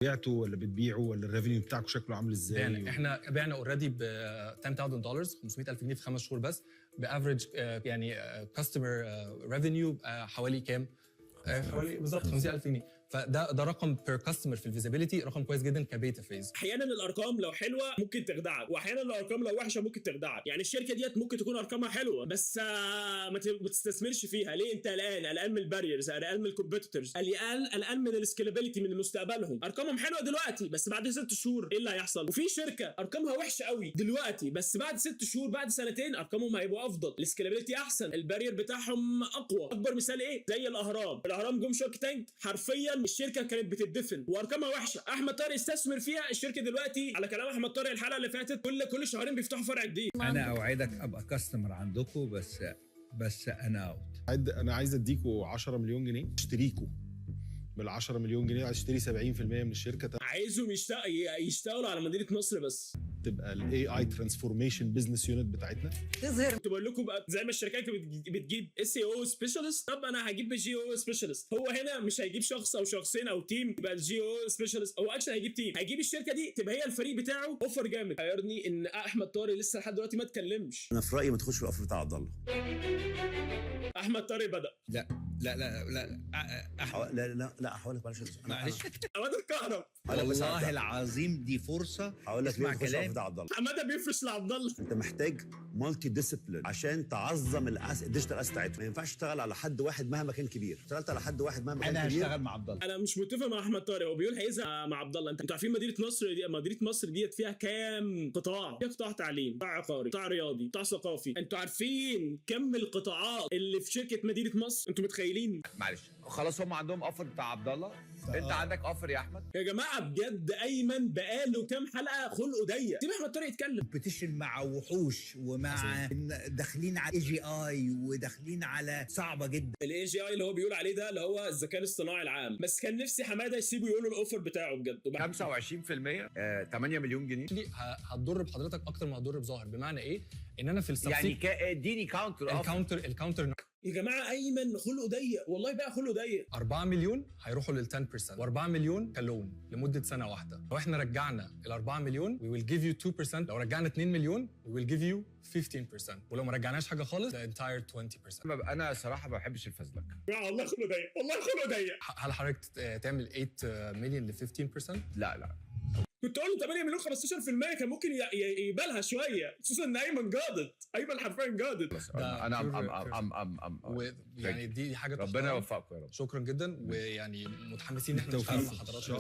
بعتوا ولا بتبيعوا ولا الريفينيو بتاعكم شكله عامل ازاي؟ احنا بعنا اوريدي ب $10,000 $500,000 في 5 شهور بس بافريج يعني كاستمر ريفينيو حوالي كام؟ حوالي بالظبط 50,000 جنيه. فده رقم بير كاستمر في الفيزيبيليتي، رقم كويس جدا كبيتا فيز. احيانا الارقام لو حلوه ممكن تخدعك، واحيانا الارقام لو وحشه ممكن تخدعك. يعني الشركه ديت ممكن تكون ارقامها حلوه بس ما تستثمرش فيها. ليه؟ انت قلقان من الباريرز، قلقان من الكومبيتيتورز، قلقان من السكيلابيلتي، من مستقبلهم. ارقامهم حلوه دلوقتي بس بعد 6 شهور ايه اللي هيحصل؟ وفي شركه ارقامها وحشه قوي دلوقتي بس بعد 6 شهور بعد سنتين ارقامهم هيبقوا افضل، السكيلابيلتي احسن، البارير بتاعهم اقوى. اكبر مثال ايه؟ زي الاهرام جم شارك تانك، حرفيا الشركه كانت بتدفن وارقامها وحشه. احمد طارق استثمر فيها، الشركه دلوقتي على كلام احمد طارق الحلقه اللي فاتت كل شهرين بيفتحوا فرع جديد. انا اوعدك ابقى كاستمر عندكم بس انا اوت. انا عايز اديكوا 10 مليون جنيه اشتريكوا. بال 10 مليون جنيه عايز اشتري 70% من الشركه. عايزهم يشتغلوا على مدينه نصر بس. تبقى الاي اي ترانسفورميشن بزنس يونت بتاعتنا. تظهر. كنت بقول لكم بقى زي ما الشركات بتجيب اس اي او سبيشالست، طب انا هجيب جي او سبيشالست. هو هنا مش هيجيب شخص او شخصين او تيم يبقى الجي او سبيشالست، هو اكشن هيجيب تيم، هيجيب الشركه دي تبقى هي الفريق بتاعه. اوفر جامد. غيرني ان احمد طارق لسه لحد دلوقتي ما اتكلمش. انا في رايي ما تخش في الاوفر بتاع عبد الله. احمد طارق بدا. لا لا لا لا لا هقول لك معلش عماد الكهرب. والله العظيم دي فرصه. هقول لك اسمع ليه تخش في كلام بتاع عبد الله. حماده بيفرش لعبد الله. انت محتاج مالتي ديسيبلين عشان تعظم الديجيتال اس بتاعته. ما ينفعش تشتغل على حد واحد مهما كان كبير. اشتغلت على حد واحد مهما كان انا كبير. هشتغل مع عبد الله. انا مش متفق مع احمد طارق، هو بيقول هيزهق مع عبد الله. انتوا عارفين مدينه مصر ديت فيها كام قطاع؟ فيها قطاع تعليم، قطاع عقاري، قطاع رياضي، قطاع ثقافي. انتوا عارفين كم القطاعات اللي في شركه مدينه مصر؟ انتوا متخيلين؟ معلش خلاص هم عندهم اوفر بتاع عبد الله، انت عندك اوفر يا احمد. يا جماعه بجد ايمن بقاله كام حلقه خلقه ضيق. سيب احمد طارق يتكلم. بتشن مع وحوش ومع داخلين على اي جي اي وداخلين على صعبه جدا. الاي جي اي اللي هو بيقول عليه ده اللي هو الذكاء الاصطناعي العام، بس كان نفسي حماده يسيبه يقولوا الاوفر بتاعه بجد. 25% 8 مليون جنيه دي هتضر بحضرتك اكتر ما هتضر بظاهر. بمعنى ايه؟ ان انا في يعني اديني كاونتر. الكاونتر يا جماعه ايمن خلقه ضيق، والله بقى خلقه ضيق. 4 مليون هيروحوا لل 10% و4 مليون كلون لمده سنه واحده. لو احنا رجعنا ال 4 مليون we will give you 2%، لو رجعنا 2 مليون we will give you 15%، ولو ما رجعناش حاجه خالص the entire 20%. انا صراحه ما بحبش الفزلكه. والله خلقه ضيق، والله خلقه ضيق. هل حضرتك تعمل 8 مليون ل 15%؟ لا كنت اقول له 8 مليون 15% كان ممكن يقبلها شويه، خصوصا ان ايمن جادد، ايمن حرفيا جادد. يعني دي حاجه ربنا يوفقكم يا رب. شكرا جدا، ويعني متحمسين ان احنا نشتغل مع حضراتكم.